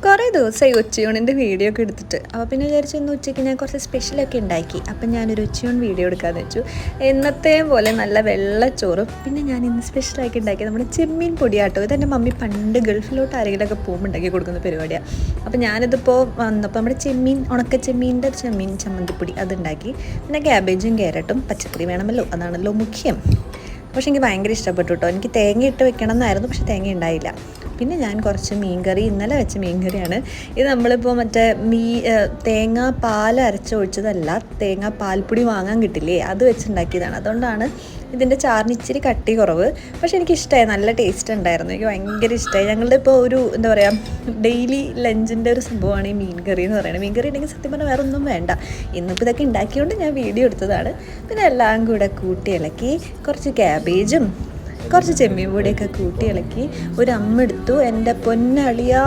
കുറേ ദിവസമായി ഉച്ചയൂണിൻ്റെ വീഡിയോ ഒക്കെ എടുത്തിട്ട്. അപ്പോൾ പിന്നെ വിചാരിച്ചു ഇന്ന് ഉച്ചയ്ക്ക് ഞാൻ കുറച്ച് സ്പെഷ്യലൊക്കെ ഉണ്ടാക്കി. അപ്പം ഞാനൊരു ഉച്ചയൂൺ വീഡിയോ എടുക്കാമെന്ന് വെച്ചു. എന്നത്തെയും പോലെ നല്ല വെള്ളച്ചോറും പിന്നെ ഞാൻ ഇന്ന് സ്പെഷ്യലാക്കി ഉണ്ടാക്കി നമ്മുടെ ചെമ്മീൻ പൊടിയാട്ടോ. ഇതെൻ്റെ മമ്മി പണ്ട് ഗൾഫിലോട്ട് ആരെങ്കിലുമൊക്കെ പോകുമ്പോൾ ഉണ്ടാക്കി കൊടുക്കുന്ന പരിപാടിയാണ്. അപ്പോൾ ഞാനിതിപ്പോൾ വന്നപ്പോൾ നമ്മുടെ ചെമ്മീൻ ഉണക്കച്ചെമ്മീൻ്റെ ചെമ്മീൻ ചമ്മന്തിപ്പൊടി അതുണ്ടാക്കി. പിന്നെ ക്യാബേജും ക്യാരറ്റും പച്ചക്കറി വേണമല്ലോ, അതാണല്ലോ മുഖ്യം. പക്ഷേ എനിക്ക് ഭയങ്കര ഇഷ്ടപ്പെട്ടു കേട്ടോ. എനിക്ക് തേങ്ങ ഇട്ട് വെക്കണം എന്നായിരുന്നു, പക്ഷേ തേങ്ങ ഉണ്ടായില്ല. പിന്നെ ഞാൻ കുറച്ച് മീൻകറി, ഇന്നലെ വെച്ച മീൻകറിയാണ് ഇത്. നമ്മളിപ്പോൾ മറ്റേ തേങ്ങ പാൽ അരച്ചൊഴിച്ചതല്ല, തേങ്ങ പാൽപ്പൊടി വാങ്ങാൻ കിട്ടില്ലേ, അത് വെച്ചുണ്ടാക്കിയതാണ്. അതുകൊണ്ടാണ് ഇതിൻ്റെ ചാറിന് ഇച്ചിരി കട്ടി കുറവ്. പക്ഷേ എനിക്കിഷ്ടമായി, നല്ല ടേസ്റ്റ് ഉണ്ടായിരുന്നു, എനിക്ക് ഭയങ്കര ഇഷ്ടമായി. ഞങ്ങളുടെ ഇപ്പോൾ ഒരു എന്താ പറയുക ഡെയിലി ലഞ്ചിൻ്റെ ഒരു സംഭവമാണ് ഈ മീൻ കറി എന്ന് പറയുന്നത്. മീൻ കറി ഉണ്ടെങ്കിൽ സത്യം പറഞ്ഞാൽ വേറെ ഒന്നും വേണ്ട. ഇന്നിപ്പോൾ ഇതൊക്കെ ഉണ്ടാക്കിയതുകൊണ്ട് ഞാൻ വീഡിയോ എടുത്തതാണ്. പിന്നെ എല്ലാം കൂടെ കൂട്ടി ഇളക്കി കുറച്ച് ക്യാബേജും കുറച്ച് ചെമ്മീൻ പൊടിയൊക്കെ കൂട്ടി ഇളക്കി ഒരു അമ്മ എടുത്തു. എൻ്റെ പൊന്നളിയാ.